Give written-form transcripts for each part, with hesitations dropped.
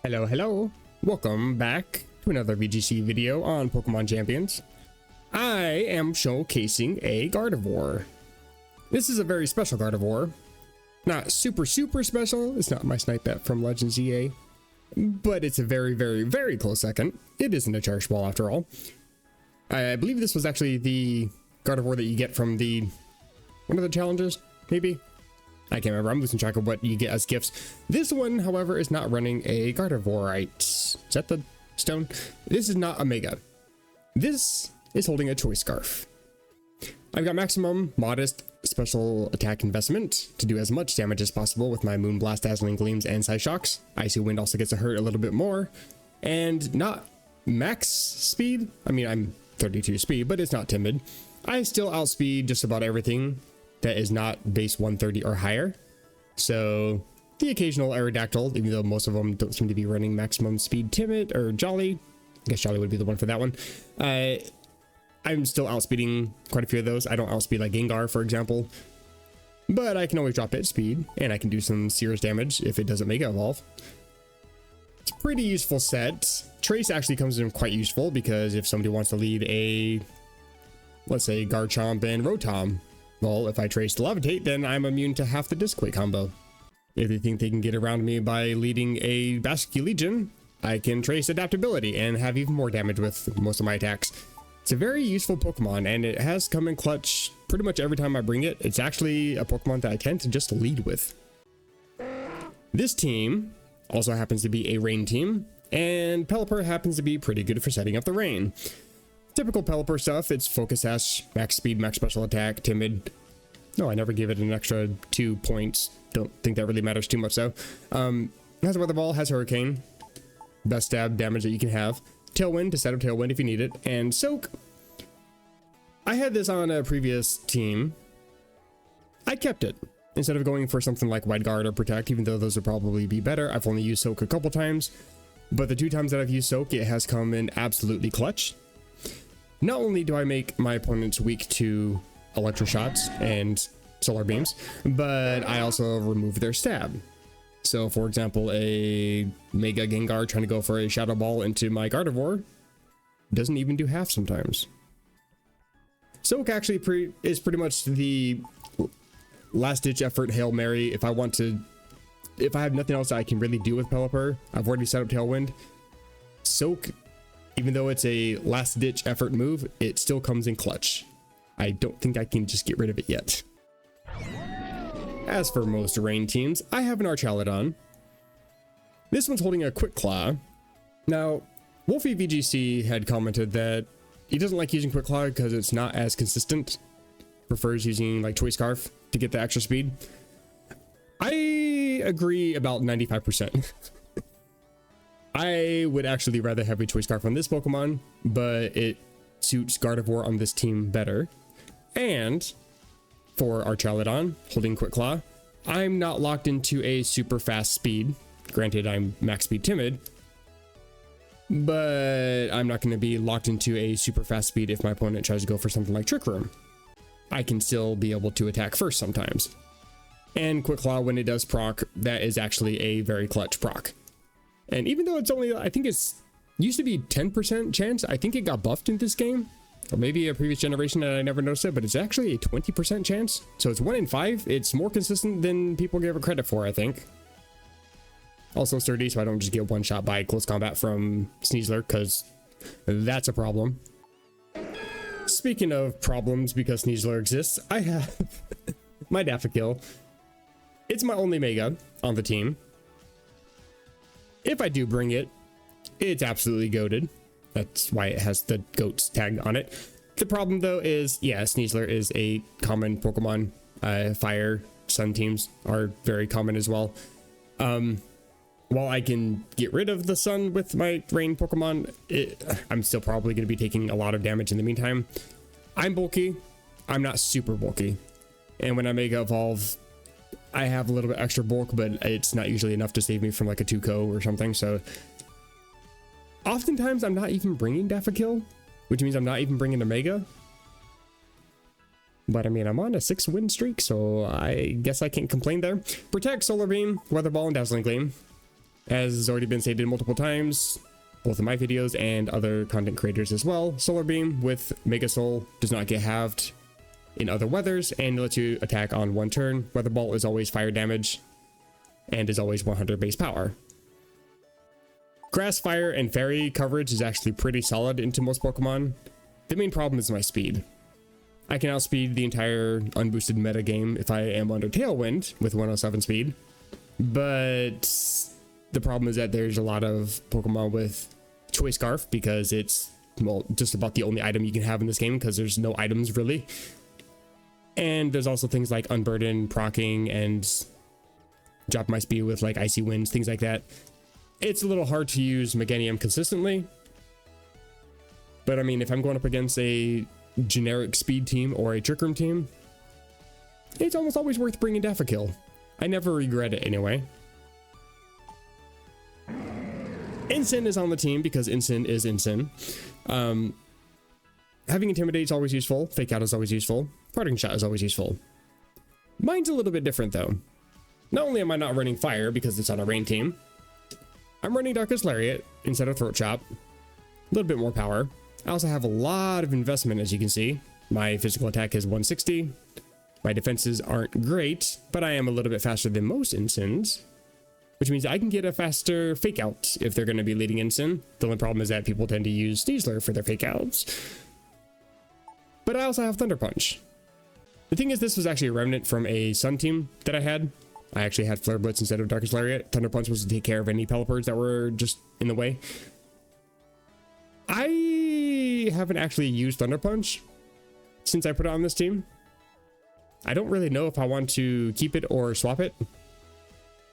Hello, hello. Welcome back to another VGC video on Pokemon Champions. I am showcasing a Gardevoir. This is a very special Gardevoir. Not super special. It's not my Snipe Bet from Legends EA. But it's a very close second. It isn't a Cherish Ball after all. I believe this was actually the Gardevoir that you get from the... one of the challenges, maybe? I can't remember. I'm losing track of what you get as gifts. This one, however, is not running a Gardevoirite. Is that the stone? This is not a Mega. This is holding a Choice Scarf. I've got maximum modest special attack investment to do as much damage as possible with my Moonblast, Dazzling Gleams, and Psyshocks. Icy Wind also gets to hurt a little bit more. And not max speed. I mean, I'm 32 speed, but it's not timid. I still outspeed just about everything that is not base 130 or higher. So the occasional Aerodactyl, even though most of them don't seem to be running maximum speed timid or Jolly. I guess Jolly would be the one for that one. I'm still outspeeding quite a few of those. I don't outspeed like Gengar, for example. But I can always drop its speed, and I can do some serious damage if it doesn't Mega Evolve. It's a pretty useful set. Trace actually comes in quite useful, because if somebody wants to lead a, let's say, Garchomp and Rotom, well, if I trace Levitate, then I'm immune to half the Disc Quake combo. If they think they can get around me by leading a Basculegion, I can trace Adaptability and have even more damage with most of my attacks. It's a very useful Pokemon, and it has come in clutch pretty much every time I bring it. It's actually a Pokemon that I tend to just lead with. This team also happens to be a rain team, and Pelipper happens to be pretty good for setting up the rain. Typical Pelipper stuff, it's Focus Sash, max speed, max special attack, timid. No, I never give it an extra 2 points. Don't think that really matters too much though. Has a Weather Ball, has Hurricane. Best stab damage that you can have. Tailwind to set up Tailwind if you need it. And Soak. I had this on a previous team. I kept it. Instead of going for something like Wide Guard or Protect, even though those would probably be better. I've only used Soak a couple times. But the 2 times that I've used Soak, it has come in absolutely clutch. Not only do I make my opponents weak to Electro Shots and Solar Beams, but I also remove their stab. So, for example, a Mega Gengar trying to go for a Shadow Ball into my Gardevoir doesn't even do half sometimes. Soak actually is pretty much the last-ditch effort Hail Mary. If I have nothing else I can really do with Pelipper, I've already set up Tailwind. Soak, even though it's a last-ditch effort move, it still comes in clutch. I don't think I can just get rid of it yet. As for most rain teams, I have an Archaludon. This one's holding a Quick Claw. Now, Wolfie VGC had commented that he doesn't like using Quick Claw because it's not as consistent. Prefers using like Choice Scarf to get the extra speed. I agree about 95%. I would actually rather have a Choice Scarf on this Pokemon, but it suits Gardevoir on this team better. And for Archaludon, holding Quick Claw, I'm not locked into a super fast speed. Granted, I'm max speed timid, but I'm not going to be locked into a super fast speed if my opponent tries to go for something like Trick Room. I can still be able to attack first sometimes. And Quick Claw, when it does proc, that is actually a very clutch proc. And even though it's only, I think it's used to be 10% chance, I think it got buffed in this game. Or maybe a previous generation that I never noticed it, but it's actually a 20% chance. So it's 1 in 5. It's more consistent than people give it credit for, I think. Also sturdy, so I don't just get one shot by close combat from Sneasler, because that's a problem. Speaking of problems because Sneasler exists, I have my Daffodil. It's my only Mega on the team. If I do bring it, it's absolutely goated. That's why it has the goats tag on it. The problem though is, yeah, Sneasler is a common Pokemon. Fire, Sun teams are very common as well. While I can get rid of the Sun with my Rain Pokemon, I'm still probably going to be taking a lot of damage in the meantime. I'm bulky. I'm not super bulky. And when I Mega Evolve, I have a little bit extra bulk, but it's not usually enough to save me from like a 2-ko or something, so... Oftentimes, I'm not even bringing Daffodil, which means I'm not even bringing a Mega. But I mean, I'm on a 6-win streak, so I guess I can't complain there. Protect, Solar Beam, Weather Ball, and Dazzling Gleam. As has already been stated multiple times, both in my videos and other content creators as well, Solar Beam with Mega Soul does not get halved in other weathers and lets you attack on one turn. Weather Ball is always fire damage and is always 100 base power. Grass, Fire, and Fairy coverage is actually pretty solid into most Pokemon. The main problem is my speed. I can outspeed the entire unboosted meta game if I am under Tailwind with 107 speed, but the problem is that there's a lot of Pokemon with Choice Scarf because it's, well, just about the only item you can have in this game because there's no items really. And there's also things like Unburden, Procking, and drop my speed with like Icy Winds, things like that. It's a little hard to use Meganium consistently. But I mean, if I'm going up against a generic speed team or a Trick Room team, it's almost always worth bringing Daffodil. I never regret it anyway. Ensign is on the team because Ensign is Ensign. Having Intimidate is always useful. Fake Out is always useful. Parting Shot is always useful. Mine's a little bit different though. Not only am I not running Fire because it's on a rain team, I'm running Darkest Lariat instead of Throat Chop. A little bit more power. I also have a lot of investment, as you can see. My physical attack is 160. My defenses aren't great, but I am a little bit faster than most Ensigns, which means I can get a faster Fake Out if they're going to be leading Ensign. The only problem is that people tend to use Sneasler for their Fake Outs. But I also have Thunder Punch. The thing is, this was actually a remnant from a Sun team that I had. I actually had Flare Blitz instead of Darkest Lariat. Thunder Punch was to take care of any Pelipper's that were just in the way. I haven't actually used Thunder Punch since I put it on this team. I don't really know if I want to keep it or swap it.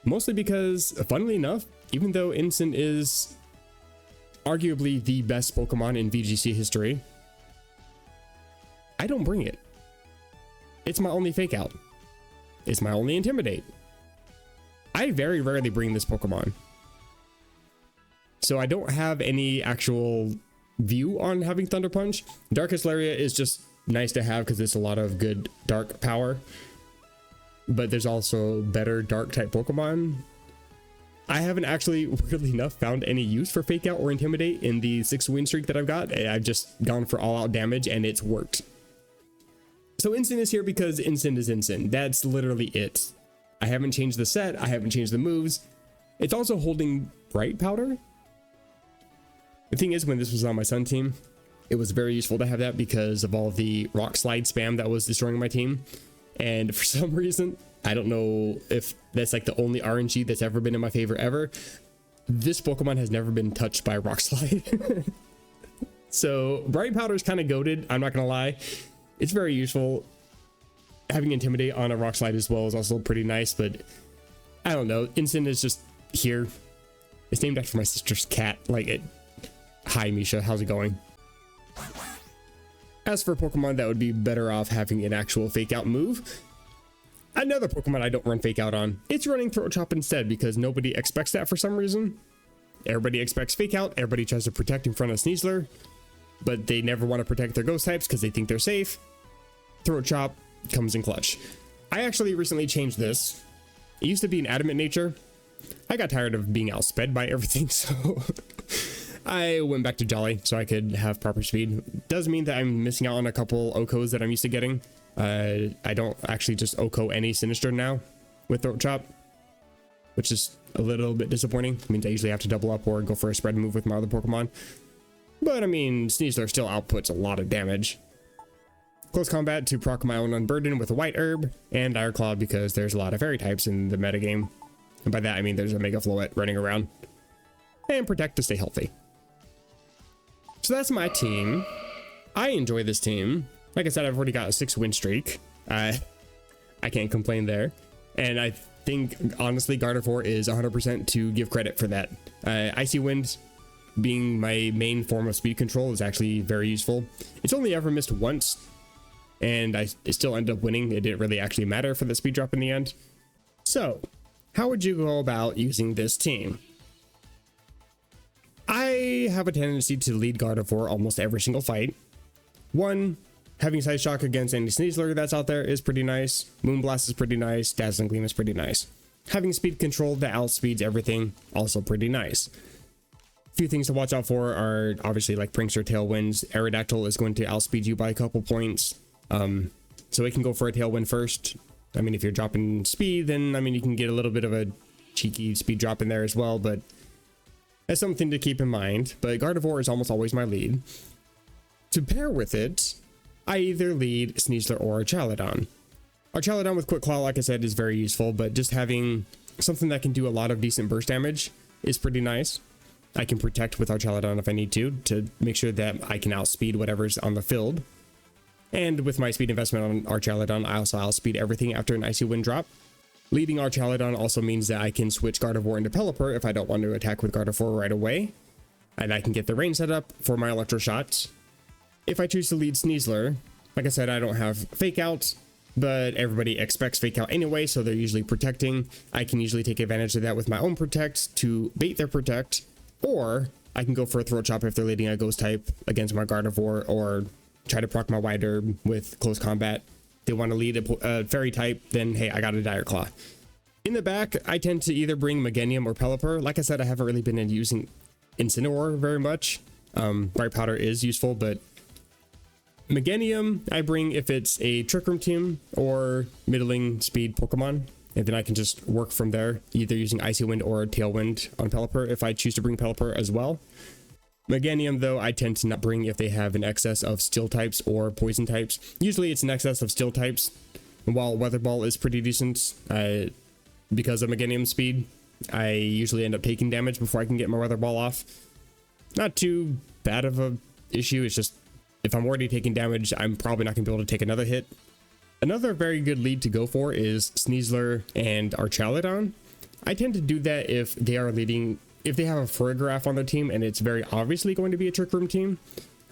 Mostly because, funnily enough, even though Ensign is arguably the best Pokemon in VGC history, I don't bring it. It's my only Fake Out. It's my only Intimidate. I very rarely bring this Pokemon. So I don't have any actual view on having Thunder Punch. Darkest Lariat is just nice to have because it's a lot of good dark power. But there's also better dark type Pokemon. I haven't actually, weirdly enough, found any use for Fake Out or Intimidate in the 6-win streak that I've got. I've just gone for all out damage and it's worked. So Ensign is here because Ensign is Ensign. That's literally it. I haven't changed the set. I haven't changed the moves. It's also holding Bright Powder. The thing is, when this was on my Sun team, it was very useful to have that because of all the Rock Slide spam that was destroying my team. And for some reason, I don't know if that's like the only RNG that's ever been in my favor ever. This Pokemon has never been touched by Rock Slide. So Bright Powder is kind of goated. I'm not going to lie. It's very useful. Having Intimidate on a Rock Slide as well is also pretty nice, but I don't know. Ensign is just here. It's named after my sister's cat. Like it. Hi, Misha. How's it going? As for Pokemon that would be better off having an actual Fake Out move, another Pokemon I don't run Fake Out on, it's running Throat Chop instead because nobody expects that for some reason. Everybody expects Fake Out. Everybody tries to protect in front of Sneasler, but they never want to protect their ghost types because they think they're safe. Throat Chop comes in clutch. I actually recently changed this. It used to be an Adamant nature. I got tired of being outsped by everything, so I went back to Jolly so I could have proper speed. Does mean that I'm missing out on a couple OHKOs that I'm used to getting. I don't actually just OHKO any Sinister now with Throat Chop, which is a little bit disappointing. It means I usually have to double up or go for a spread move with my other Pokemon. But I mean, Sneasler still outputs a lot of damage. Close combat to proc my own Unburden with a White Herb, and Dire Claw because there's a lot of fairy types in the metagame. And by that I mean there's a Mega Floette running around. And Protect to stay healthy. So that's my team. I enjoy this team. Like I said, I've already got a 6-win streak. I can't complain there. And I think, honestly, Gardevoir is 100% to give credit for that. Icy Wind being my main form of speed control is actually very useful. It's only ever missed once, and I still ended up winning. It didn't really actually matter for the speed drop in the end. So, how would you go about using this team? I have a tendency to lead Gardevoir almost every single fight. One, having Side Shock against any Sneasler that's out there is pretty nice. Moonblast is pretty nice. Dazzling Gleam is pretty nice. Having speed control that outspeeds everything, also pretty nice. A few things to watch out for are obviously like Prankster Tailwinds. Aerodactyl is going to outspeed you by a couple points. So it can go for a Tailwind first. I mean, if you're dropping speed, then I mean, you can get a little bit of a cheeky speed drop in there as well, but that's something to keep in mind. But Gardevoir is almost always my lead. To pair with it, I either lead Sneasler or Archaludon. Archaludon with Quick Claw, like I said, is very useful, but just having something that can do a lot of decent burst damage is pretty nice. I can protect with Archaludon if I need to make sure that I can outspeed whatever's on the field. And with my speed investment on Archaludon, I also outspeed everything after an Icy Wind drop. Leading Archaludon also means that I can switch Gardevoir into Pelipper if I don't want to attack with Gardevoir right away. And I can get the rain set up for my Electro Shots. If I choose to lead Sneasler, like I said, I don't have Fake Out, but everybody expects Fake Out anyway, so they're usually protecting. I can usually take advantage of that with my own Protect to bait their Protect, or I can go for a Throat Chop if they're leading a Ghost type against my Gardevoir, or try to proc my Wide Herb with Close Combat. They want to lead a Fairy type, then hey, I got a Dire Claw. In the back, I tend to either bring Meganium or Pelipper. Like I said, I haven't really been using Incineroar very much. Bright Powder is useful, but Meganium I bring if it's a Trick Room team or middling speed Pokemon, and then I can just work from there, either using Icy Wind or Tailwind on Pelipper if I choose to bring Pelipper as well. Meganium, though, I tend to not bring if they have an excess of Steel types or Poison types. Usually it's an excess of Steel types, and while Weather Ball is pretty decent, because of Meganium speed, I usually end up taking damage before I can get my Weather Ball off. Not too bad of a issue, it's just if I'm already taking damage, I'm probably not going to be able to take another hit. Another very good lead to go for is Sneasler and Archaludon. I tend to do that if they are leading, if they have a Ferrograph on their team and it's very obviously going to be a Trick Room team.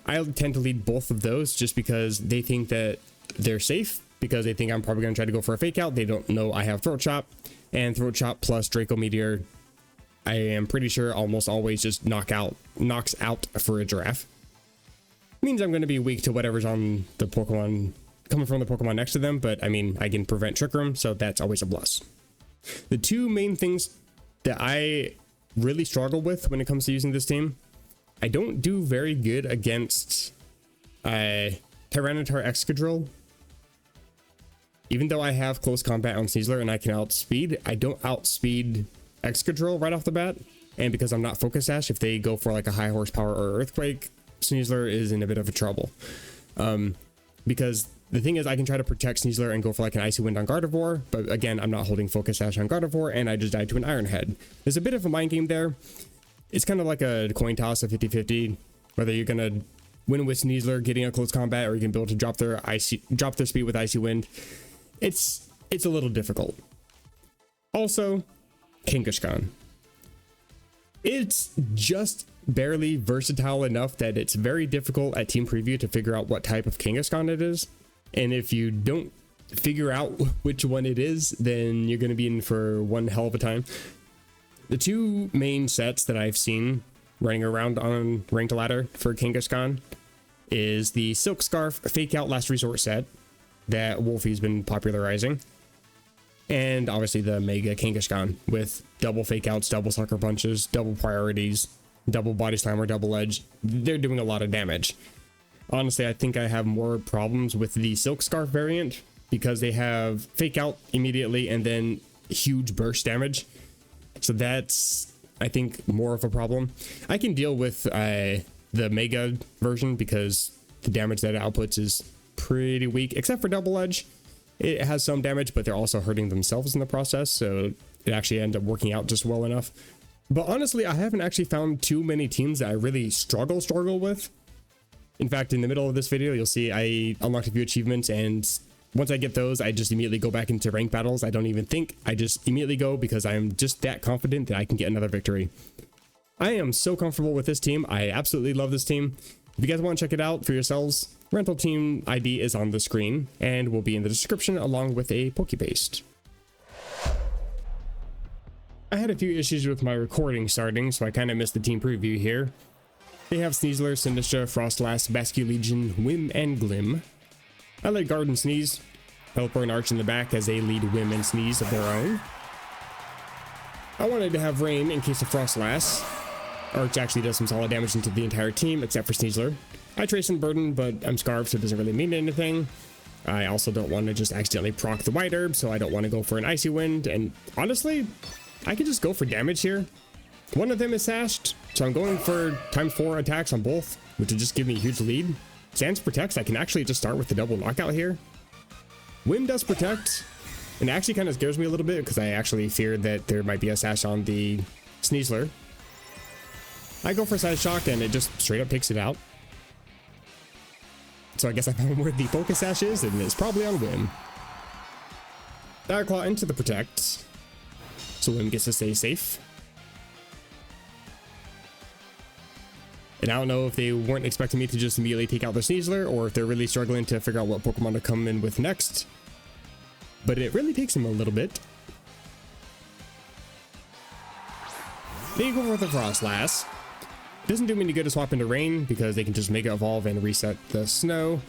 I tend to lead both of those just because they think that they're safe, because they think I'm probably going to try to go for a Fake Out. They don't know I have Throat Chop, and Throat Chop plus Draco Meteor, I am pretty sure almost always just knocks out for a Giraffe. Means I'm going to be weak to whatever's on the Pokemon, coming from the Pokemon next to them, but I mean, I can prevent Trick Room, so that's always a plus. The two main things that I really struggle with when it comes to using this team, I don't do very good against Tyranitar Excadrill. Even though I have Close Combat on Sneasler and I can outspeed, I don't outspeed Excadrill right off the bat. And because I'm not Focus Sash, if they go for like a high horsepower or Earthquake, Sneasler is in a bit of a trouble. Because the thing is, I can try to protect Sneasler and go for like an Icy Wind on Gardevoir, but again, I'm not holding Focus Sash on Gardevoir, and I just died to an Iron Head. There's a bit of a mind game there. It's kind of like a coin toss, a 50-50, whether you're gonna win with Sneasler getting a Close Combat, or you can be able to drop their speed with Icy Wind. It's a little difficult. Also, Kangaskhan. It's just barely versatile enough that it's very difficult at team preview to figure out what type of Kangaskhan it is. And if you don't figure out which one it is, then you're going to be in for one hell of a time. The two main sets that I've seen running around on Ranked Ladder for Kangaskhan is the Silk Scarf Fake Out Last Resort set that Wolfie's been popularizing, and obviously the Mega Kangaskhan with double Fake Outs, double Sucker Punches, double Priorities, double Body Slam or double Edge. They're doing a lot of damage. Honestly, I think I have more problems with the Silk Scarf variant because they have Fake Out immediately and then huge burst damage. So that's, I think, more of a problem. I can deal with the Mega version because the damage that it outputs is pretty weak, except for Double Edge. It has some damage, but they're also hurting themselves in the process, so it actually ended up working out just well enough. But honestly, I haven't actually found too many teams that I really struggle with. In fact, in the middle of this video, you'll see I unlocked a few achievements, and once I get those, I just immediately go back into ranked battles. I don't even think, I just immediately go because I am just that confident that I can get another victory. I am so comfortable with this team. I absolutely love this team. If you guys want to check it out for yourselves, rental team ID is on the screen and will be in the description along with a Pokepaste. I had a few issues with my recording starting, so I kind of missed the team preview here. They have Sneasler, Sinistcha, Froslass, Basculegion, Whim, and Glim. I let Garden Sneeze, Pelipper and Arch in the back as they lead Whim and Sneeze of their own. I wanted to have Rain in case of Froslass, which actually does some solid damage into the entire team except for Sneasler. I Trace and Burden, but I'm Scarved, so it doesn't really mean anything. I also don't want to just accidentally proc the White Herb, so I don't want to go for an Icy Wind. And honestly, I could just go for damage here. One of them is sashed, so I'm going for ×4 attacks on both, which would just give me a huge lead. Sans protects, I can actually just start with the double knockout here. Wind does protect, and it actually kind of scares me a little bit because I actually fear that there might be a sash on the Sneasler. I go for Side Shock and it just straight up takes it out. So I guess I found where the focus sash is, and it's probably on Whim. Dire Claw into the protect, so Whim gets to stay safe. And I don't know if they weren't expecting me to just immediately take out the Sneasler, or if they're really struggling to figure out what Pokemon to come in with next. But it really takes them a little bit. They go for the Froslass. Doesn't do me any good to swap into Rain because they can just Mega Evolve and reset the Snow.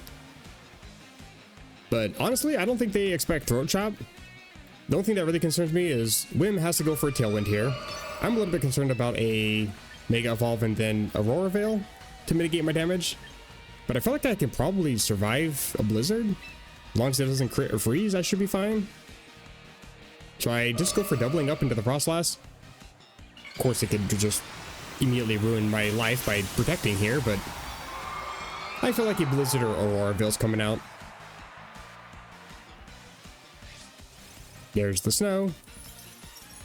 But honestly, I don't think they expect Throat Chop. The only thing that really concerns me is Whim has to go for a Tailwind here. I'm a little bit concerned about a Mega Evolve and then Aurora Veil to mitigate my damage. But I feel like I can probably survive a Blizzard. As long as it doesn't crit or freeze, I should be fine. So I just go for doubling up into the Froslass. Of course, it could just immediately ruin my life by protecting here, but I feel like a Blizzard or Aurora Veil's coming out. There's the Snow,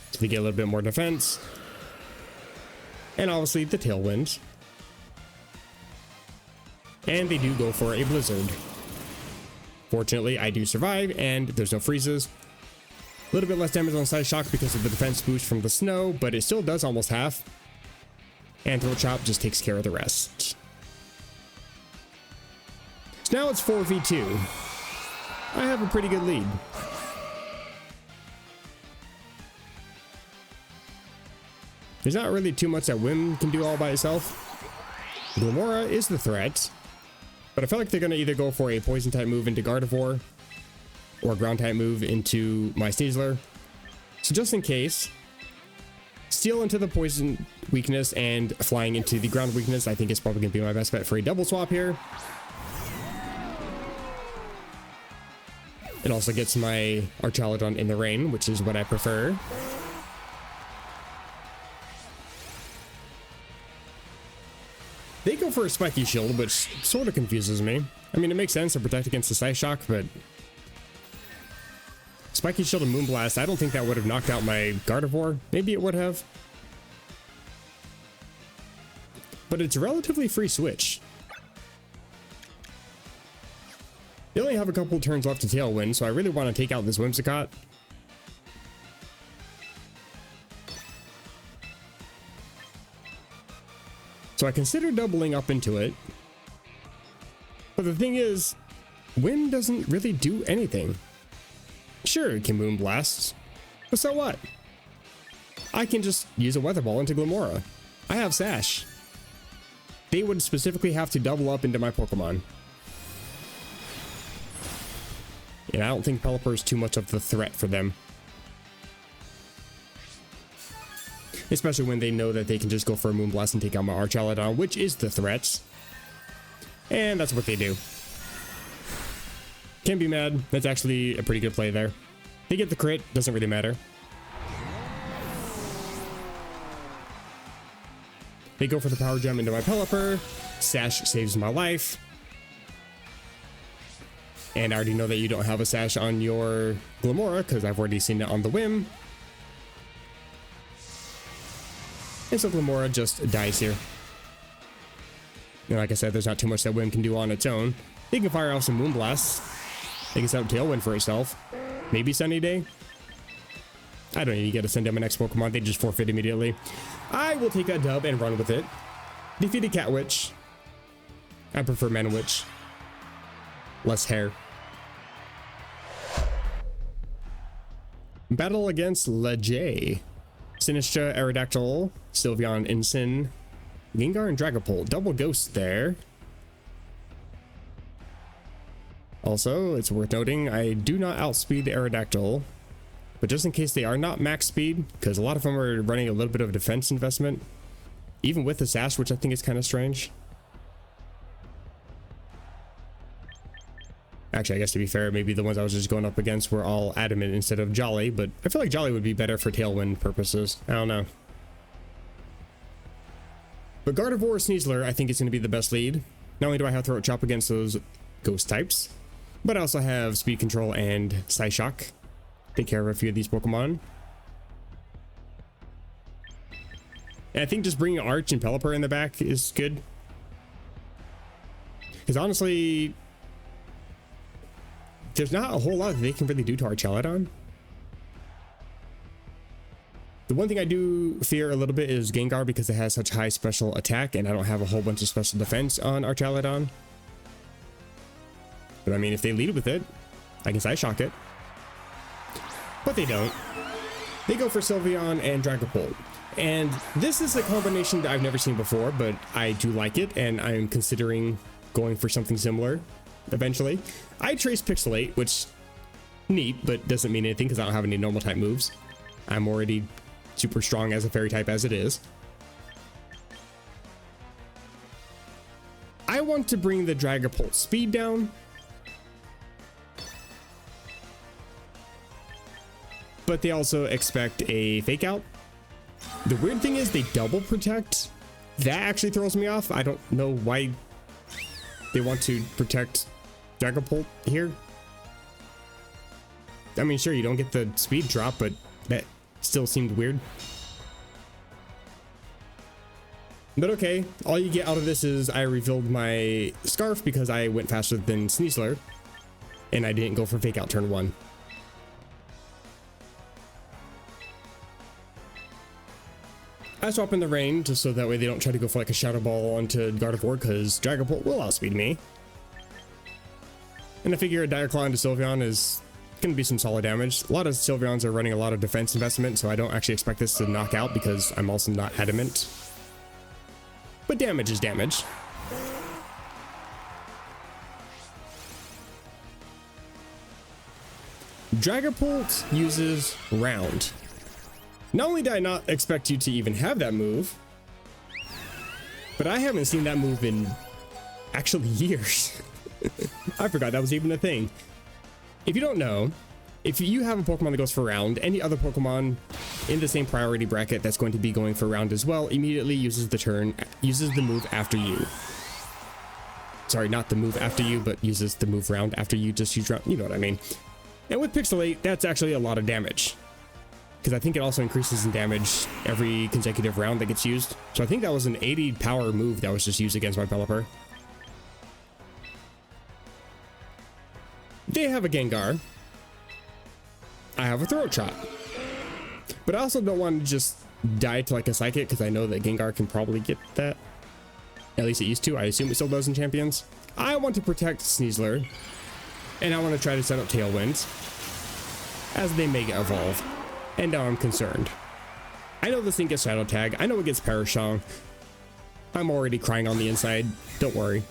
so we get a little bit more defense. And obviously the Tailwind. And they do go for a Blizzard. Fortunately, I do survive, and there's no freezes. A little bit less damage on Side Shock because of the defense boost from the Snow, but it still does almost half. And Throat Chop just takes care of the rest. So now it's 4v2. I have a pretty good lead. There's not really too much that Whim can do all by itself. Glimmora is the threat, but I feel like they're going to either go for a Poison type move into Gardevoir or a Ground type move into my Sneasler. So just in case, Steel into the Poison weakness and flying into the Ground weakness, I think is probably going to be my best bet for a double swap here. It also gets my Archaludon in the Rain, which is what I prefer. They go for a Spiky Shield, which sort of confuses me. I mean, it makes sense to protect against the Side Shock, but Spiky Shield and Moonblast, I don't think that would have knocked out my Gardevoir. Maybe it would have. But it's a relatively free switch. They only have a couple turns left to Tailwind, so I really want to take out this Whimsicott. So I consider doubling up into it. But the thing is, Whim doesn't really do anything. Sure, it can Moonblast, but so what? I can just use a Weather Ball into Glimmora. I have Sash. They would specifically have to double up into my Pokemon. And I don't think Pelipper is too much of the threat for them. Especially when they know that they can just go for a Moonblast and take out my Archaludon, which is the threat. And that's what they do. Can't be mad. That's actually a pretty good play there. They get the crit, doesn't really matter. They go for the Power Gem into my Pelipper. Sash saves my life. And I already know that you don't have a Sash on your Glimmora because I've already seen it on the Whim. And so Glimmora just dies here. And like I said, there's not too much that Whim can do on its own. They can fire off some Moonblasts. They can set up Tailwind for itself. Maybe Sunny Day. I don't need to get to send down my next Pokemon. They just forfeit immediately. I will take that dub and run with it. Defeated Catwitch. I prefer Manwitch. Less hair. Battle against Lejay. Sinistra, Aerodactyl, Sylveon, Ensign, Gengar, and Dragapult. Double Ghost there. Also, it's worth noting, I do not outspeed Aerodactyl, But just in case they are not max speed, because a lot of them are running a little bit of defense investment, even with the sash, which I think is kind of strange. Actually, I guess to be fair, maybe the ones I was just going up against were all adamant instead of Jolly, but I feel like Jolly would be better for Tailwind purposes. I don't know. But Gardevoir Sneasler, I think, is going to be the best lead. Not only do I have Throat Chop against those ghost types, but I also have Speed Control and Psyshock. Take care of a few of these Pokemon. And I think just bringing Arch and Pelipper in the back is good. Because honestly, there's not a whole lot that they can really do to Archelodon. The one thing I do fear a little bit is Gengar, because it has such high special attack and I don't have a whole bunch of special defense on Archelodon. But I mean, if they lead with it, I can Psyshock it. But they don't. They go for Sylveon and Dragapult. And this is a combination that I've never seen before, but I do like it, and I'm considering going for something similar eventually. I Trace Pixelate, which neat, but doesn't mean anything because I don't have any normal type moves. I'm already super strong as a fairy type as it is. I want to bring the Dragapult speed down, but they also expect a fake out. The weird thing is they double protect. That actually throws me off. I don't know why they want to protect Dragapult here. I mean, sure, you don't get the speed drop, but that still seemed weird. But okay, all you get out of this is I revealed my Scarf because I went faster than Sneasler, and I didn't go for fake out turn 1. I swap in the rain just so that way they don't try to go for like a Shadow Ball onto Gardevoir, because Dragapult will outspeed me. And I figure a Dire Claw into Sylveon is going to be some solid damage. A lot of Sylveons are running a lot of defense investment, so I don't actually expect this to knock out because I'm also not adamant. But damage is damage. Dragapult uses Round. Not only did I not expect you to even have that move, but I haven't seen that move in actually years. I forgot that was even a thing. If you don't know, if you have a Pokemon that goes for Round, any other Pokemon in the same priority bracket that's going to be going for Round as well immediately uses the move after you. Sorry, not the move after you, but uses the move Round after you just use Round. You know what I mean. And with Pixelate, that's actually a lot of damage, because I think it also increases in damage every consecutive round that gets used. So I think that was an 80 power move that was just used against my Pelipper. They have a Gengar. I have a Throat Chop. But I also don't want to just die to like a Psychic, because I know that Gengar can probably get that. At least it used to. I assume it still does in Champions. I want to protect Sneasler, and I want to try to set up Tailwinds as they Mega Evolve. And now I'm concerned. I know this thing gets Shadow Tag. I know it gets Parashong. I'm already crying on the inside. Don't worry.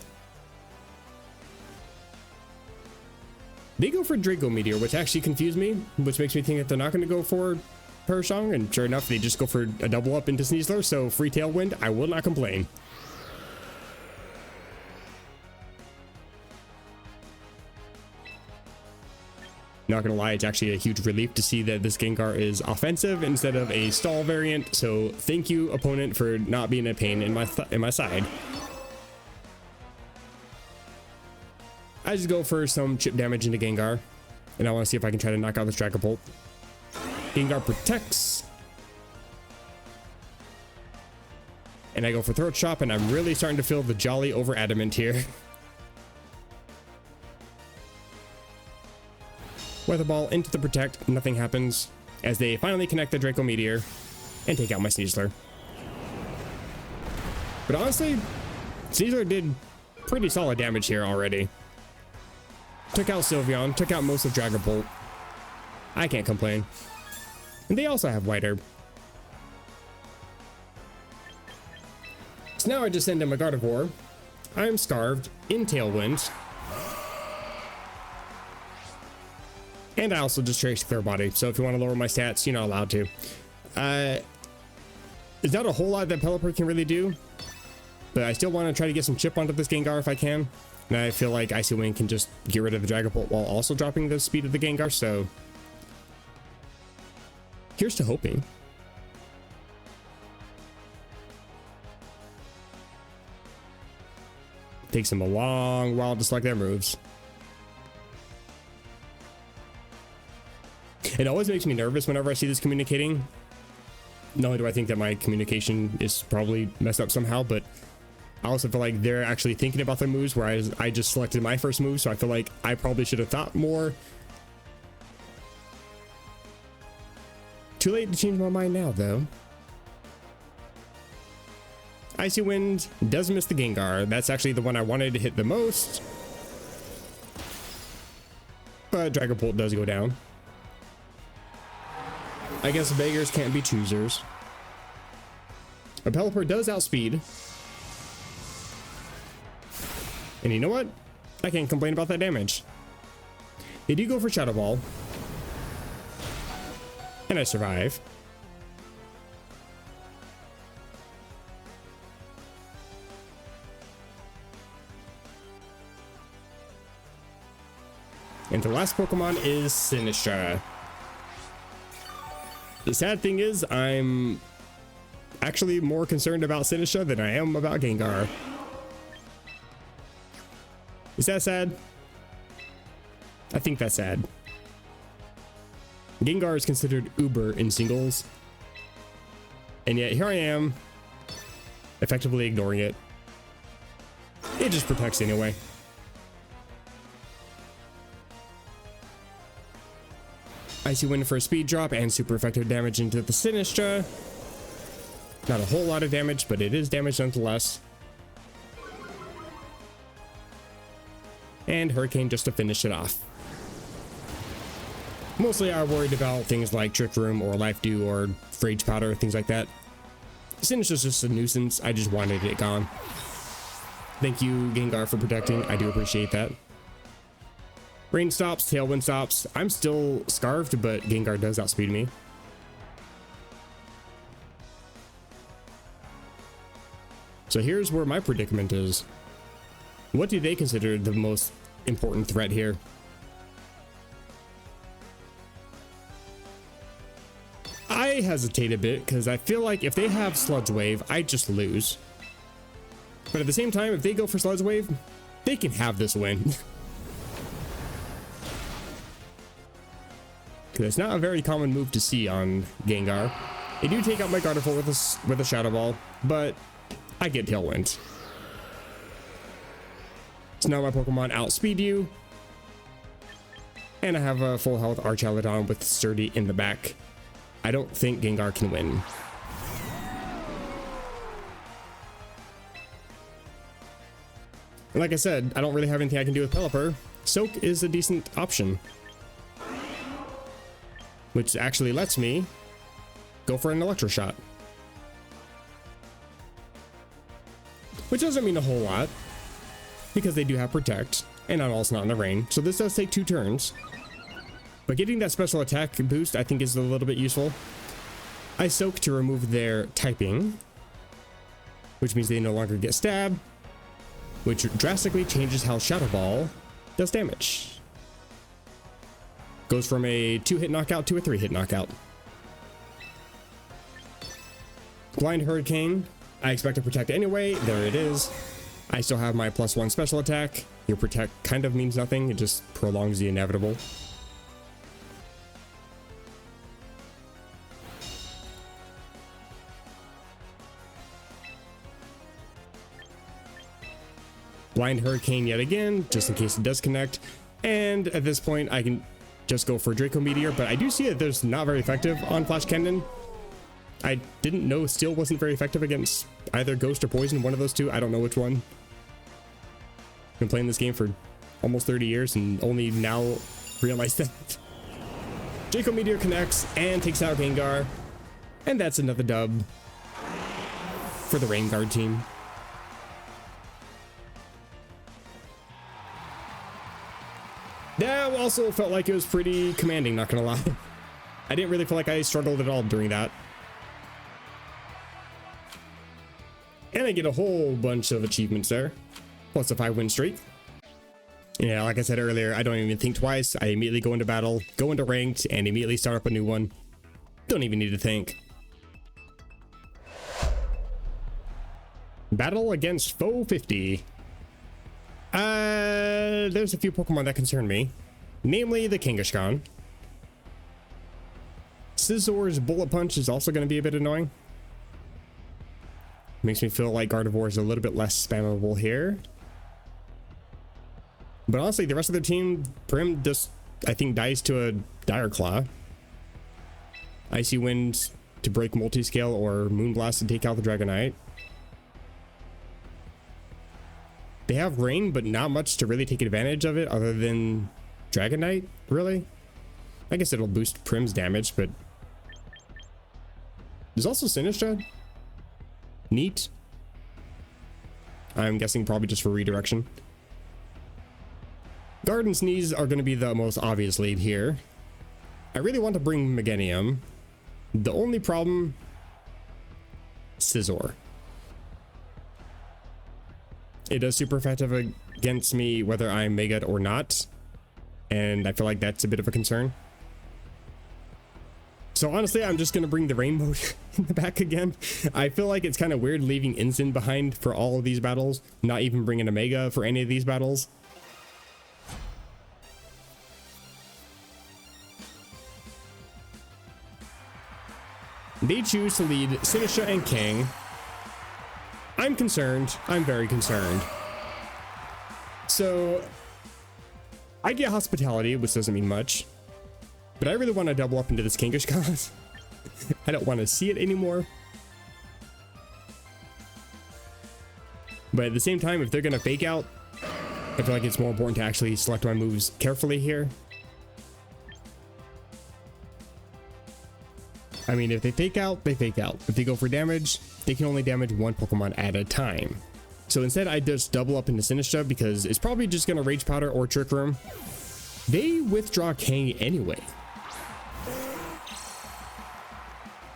They go for Draco Meteor, which actually confused me, which makes me think that they're not going to go for Parashong, and sure enough, they just go for a double up into Sneasler, so free Tailwind. I will not complain. Not gonna lie, it's actually a huge relief to see that this Gengar is offensive instead of a stall variant, so thank you, opponent, for not being a pain in my side. I just go for some chip damage into Gengar, and I want to see if I can try to knock out this Dragapult. Gengar protects, and I go for Throat Chop, and I'm really starting to feel the Jolly over Adamant here. Weather Ball into the Protect, nothing happens, as they finally connect the Draco Meteor and take out my Sneasler. But honestly, Sneasler did pretty solid damage here already. Took out Sylveon, took out most of Dragapult. I can't complain. And they also have White Herb. So now I just send in my Gardevoir. I am Scarved in Tailwind. And I also just traced Clear Body, so if you want to lower my stats, you're not allowed to. There's not a whole lot that Pelipper can really do, but I still want to try to get some chip onto this Gengar if I can. And I feel like Icy Wind can just get rid of the Dragon Bolt while also dropping the speed of the Gengar, so here's to hoping. Takes them a long while to select their moves. It always makes me nervous whenever I see this communicating. Not only do I think that my communication is probably messed up somehow, but I also feel like they're actually thinking about their moves, whereas I just selected my first move, so I feel like I probably should have thought more. Too late to change my mind now, though. Icy Wind does miss the Gengar. That's actually the one I wanted to hit the most. But Dragon Bolt does go down. I guess beggars can't be choosers. A Pelipper does outspeed. And you know what? I can't complain about that damage. They do go for Shadow Ball. And I survive. And the last Pokemon is Sinistra. The sad thing is, I'm actually more concerned about Sinistra than I am about Gengar. Is that sad? I think that's sad. Gengar is considered uber in singles. And yet here I am, effectively ignoring it. It just protects anyway. Icy Wind for a speed drop and super effective damage into the Sinistra. Not a whole lot of damage, but it is damage nonetheless. And Hurricane just to finish it off. Mostly I worried about things like Trick Room or Life Dew or Rage Powder, things like that. Sinistra's just a nuisance. I just wanted it gone. Thank you, Gengar, for protecting. I do appreciate that. Rain stops, Tailwind stops. I'm still Scarved, but Gengar does outspeed me. So here's where my predicament is. What do they consider the most important threat here? I hesitate a bit because I feel like if they have Sludge Wave, I just lose. But at the same time, if they go for Sludge Wave, they can have this win. Because it's not a very common move to see on Gengar. They do take out my Gardevoir with a Shadow Ball, but I get Tailwind. So now my Pokemon outspeed you. And I have a full health Archaludon with Sturdy in the back. I don't think Gengar can win. And like I said, I don't really have anything I can do with Pelipper. Soak is a decent option, which actually lets me go for an Electro Shot. Which doesn't mean a whole lot, because they do have Protect, and I'm also not in the rain, so this does take 2 turns. But getting that special attack boost I think is a little bit useful. I Soak to remove their typing, which means they no longer get Stab, which drastically changes how Shadow Ball does damage. Goes from a 2-hit knockout to a 3-hit knockout. Blind Hurricane, I expect to protect anyway. There it is. I still have my +1 special attack. Your protect kind of means nothing. It just prolongs the inevitable. Blind Hurricane yet again, just in case it does connect. And at this point, I can just go for Draco Meteor, but I do see that there's not very effective on Flash Cannon. I didn't know Steel wasn't very effective against either Ghost or Poison, one of those two. I don't know which one. Been playing this game for almost 30 years and only now realized that. Draco Meteor connects and takes out Gengar. And that's another dub for the Rain Guard team. Also felt like it was pretty commanding, not gonna lie. I didn't really feel like I struggled at all during that. And I get a whole bunch of achievements there, plus a 5-win streak. Yeah, like I said earlier, I don't even think twice. I immediately go into battle, go into ranked, and immediately start up a new one. Don't even need to think. Battle against Foe 50. There's a few Pokemon that concern me, namely the Kangaskhan. Scizzor's Bullet Punch is also going to be a bit annoying. Makes me feel like Gardevoir is a little bit less spammable here. But honestly, the rest of the team, Prim just, I think, dies to a Dire Claw. Icy Wind to break Multiscale, or Moonblast to take out the Dragonite. They have Rain, but not much to really take advantage of it other than Dragonite, really. I guess it'll boost Prim's damage, but there's also Sinistcha. Neat. I'm guessing probably just for redirection. Guard and Sneeze are going to be the most obvious lead here. I really want to bring Meganium. The only problem, Scizzor. It does super effective against me whether I'm Mega'd or not, and I feel like that's a bit of a concern. So honestly, I'm just going to bring the Rain Mode in the back again. I feel like it's kind of weird leaving Instant behind for all of these battles, not even bringing a Mega for any of these battles. They choose to lead Sinistcha and King. I'm concerned. I'm very concerned. So I get Hospitality, which doesn't mean much, but I really want to double up into this Kangaskhan. I don't want to see it anymore. But at the same time, if they're going to fake out, I feel like it's more important to actually select my moves carefully here. I mean, if they fake out, they fake out. If they go for damage, they can only damage one Pokemon at a time. So instead, I just double up into Sinistcha because it's probably just going to Rage Powder or Trick Room. They withdraw Kang anyway.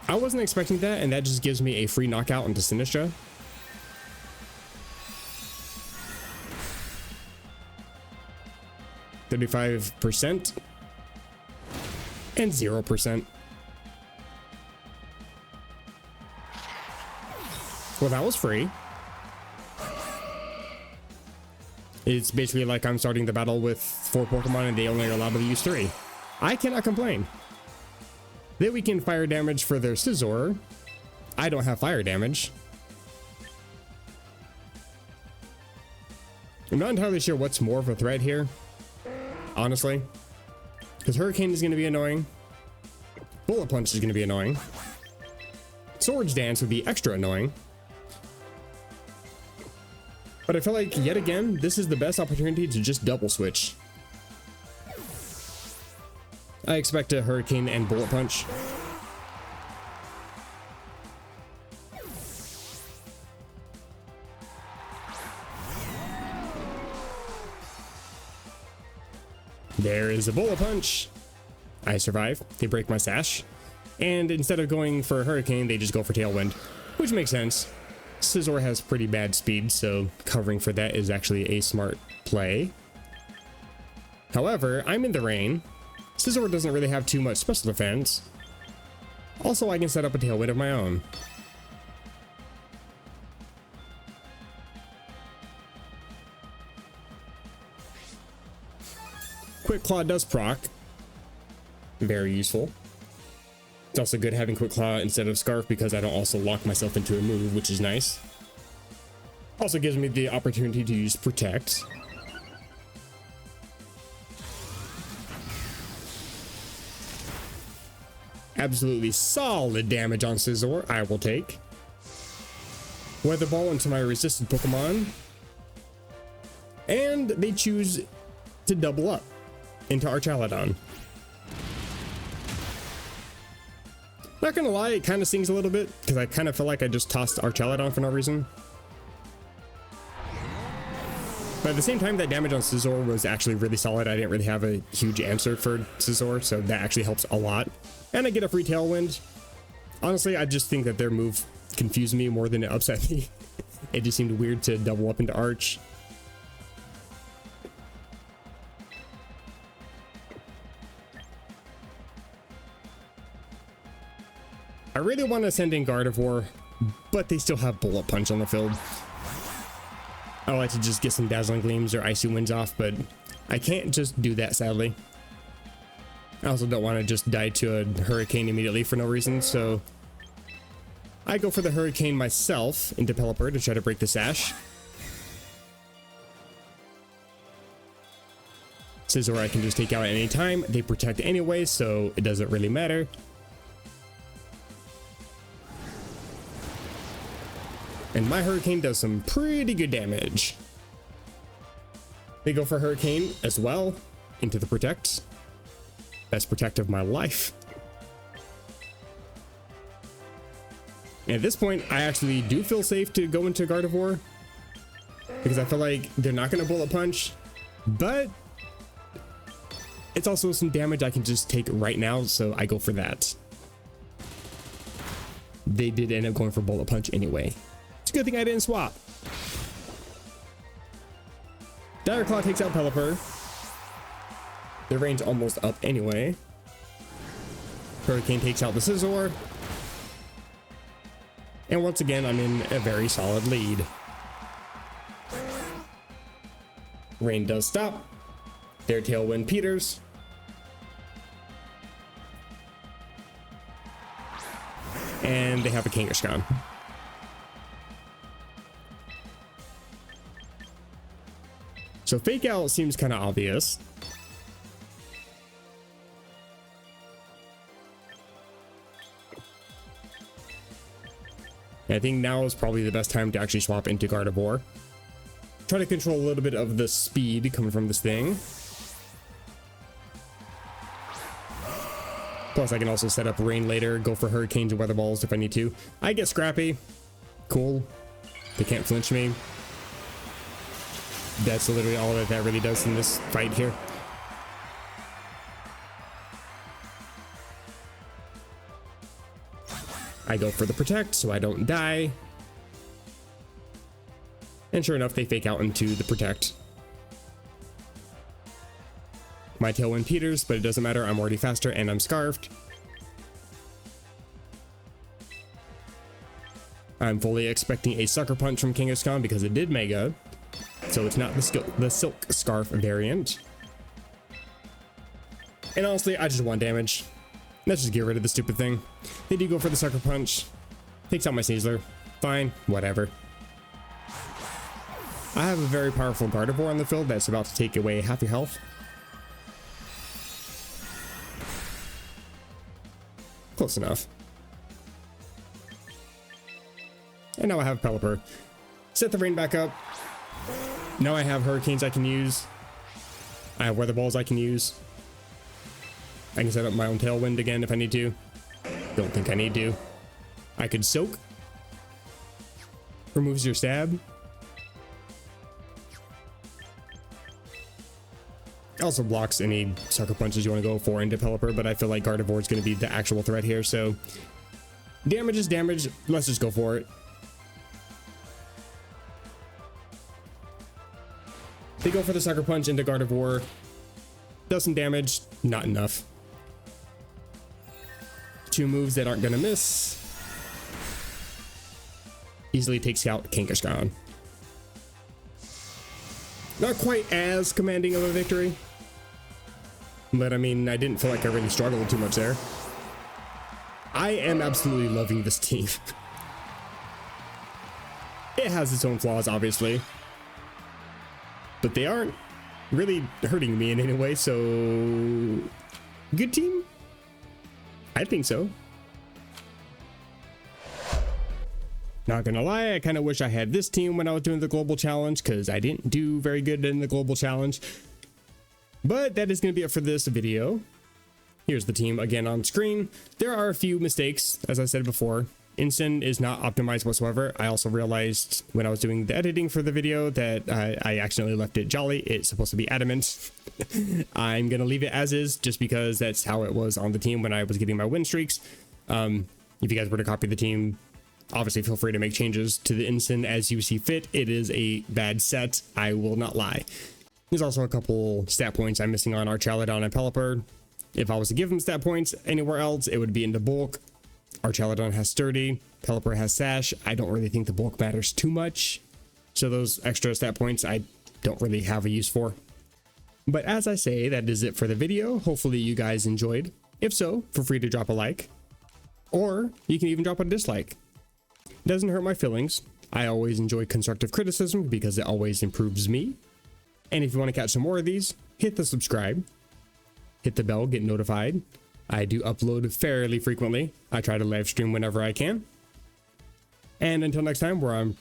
I wasn't expecting that, and that just gives me a free knockout into Sinistcha. %, and 0%. Well, that was free. It's basically like I'm starting the battle with 4 Pokemon and they only are allowed to use 3. I cannot complain. They weaken fire damage for their Scizzor. I don't have fire damage. I'm not entirely sure what's more of a threat here, honestly. Because Hurricane is going to be annoying. Bullet Punch is going to be annoying. Swords Dance would be extra annoying. But I feel like, yet again, this is the best opportunity to just double switch. I expect a Hurricane and Bullet Punch. There is a Bullet Punch. I survive. They break my sash. And instead of going for a Hurricane, they just go for Tailwind, which makes sense. Scizzor has pretty bad speed, so covering for that is actually a smart play. However, I'm in the rain. Scizzor doesn't really have too much special defense. Also, I can set up a Tailwind of my own. Quick Claw does proc. Very useful. It's also good having Quick Claw instead of Scarf because I don't also lock myself into a move, which is nice. Also gives me the opportunity to use Protect. Absolutely solid damage on Scizzor, I will take. Weather Ball into my resistant Pokemon. And they choose to double up into Archaladon. Not gonna lie, it kind of stings a little bit because I kind of feel like I just tossed Archaladon for no reason. But at the same time, that damage on Scizor was actually really solid. I didn't really have a huge answer for Scizor, so that actually helps a lot. And I get a free Tailwind. Honestly, I just think that their move confused me more than it upset me. It just seemed weird to double up into Arch. I really want to send in Gardevoir, but they still have Bullet Punch on the field. I like to just get some Dazzling Gleams or Icy Winds off, but I can't just do that, sadly. I also don't want to just die to a Hurricane immediately for no reason, so I go for the Hurricane myself into Pelipper to try to break the Sash. Scizor I can just take out at any time. They protect anyway, so it doesn't really matter. And my Hurricane does some pretty good damage. They go for Hurricane as well into the Protect. Best Protect of my life. And at this point, I actually do feel safe to go into Gardevoir, because I feel like they're not going to Bullet Punch, but it's also some damage I can just take right now, so I go for that. They did end up going for Bullet Punch anyway. It's a good thing I didn't swap. Dire Claw takes out Pelipper. Their range almost up anyway. Hurricane takes out the Scizor. And once again, I'm in a very solid lead. Rain does stop. Their Tailwind peters. And they have a Kangaskhan. So Fake Out seems kind of obvious. I think now is probably the best time to actually swap into Gardevoir. Try to control a little bit of the speed coming from this thing. Plus I can also set up Rain later, go for Hurricanes and Weather Balls if I need to. I get Scrappy. Cool. They can't flinch me. That's literally all that really does in this fight here. I go for the Protect so I don't die. And sure enough, they Fake Out into the Protect. My Tailwind peters, but it doesn't matter. I'm already faster and I'm Scarved. I'm fully expecting a Sucker Punch from Kangaskhan because it did Mega. So it's not the Silk Scarf variant. And honestly, I just want damage. Let's just get rid of the stupid thing. They do go for the Sucker Punch. Takes out my Sneasler. Fine, whatever. I have a very powerful Gardevoir on the field that's about to take away half your health. Close enough. And now I have Pelipper. Set the Rain back up. Now I have Hurricanes I can use. I have Weather Balls I can use. I can set up my own Tailwind again if I need to. Don't think I need to. I could Soak. Removes your stab. Also blocks any Sucker Punches you want to go for into Pelipper, but I feel like Gardevoir is going to be the actual threat here, so damage is damage. Let's just go for it. They go for the Sucker Punch into Gardevoir. Does some damage, not enough. Two moves that aren't gonna miss. Easily takes out Kangaskhan. Not quite as commanding of a victory, but I mean, I didn't feel like I really struggled too much there. I am absolutely loving this team. It has its own flaws, obviously, but they aren't really hurting me in any way, so good team? I think so. Not gonna lie, I kind of wish I had this team when I was doing the global challenge, because I didn't do very good in the global challenge. But that is gonna be it for this video. Here's the team again on screen. There are a few mistakes, as I said before. Instant is not optimized whatsoever. I also realized when I was doing the editing for the video that I accidentally left it jolly. It's supposed to be adamant. I'm gonna leave it as is just because that's how it was on the team when I was getting my win streaks. If you guys were to copy the team, obviously feel free to make changes to the instant as you see fit. It is a bad set, I will not lie. There's also a couple stat points I'm missing on Archaludon and Pelipper. If I was to give them stat points anywhere else, it would be into bulk. Archaludon has sturdy, Pelipper has sash. I don't really think the bulk matters too much, so those extra stat points I don't really have a use for. But as I say, that is it for the video. Hopefully you guys enjoyed. If so, feel free to drop a like, or you can even drop a dislike. It doesn't hurt my feelings. I always enjoy constructive criticism because it always improves me. And if you want to catch some more of these, hit the subscribe, hit the bell, get notified. I do upload fairly frequently. I try to live stream whenever I can. And until next time, where I'm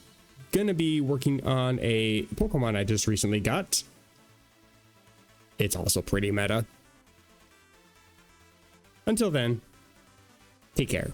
going to be working on a Pokemon I just recently got. It's also pretty meta. Until then, take care.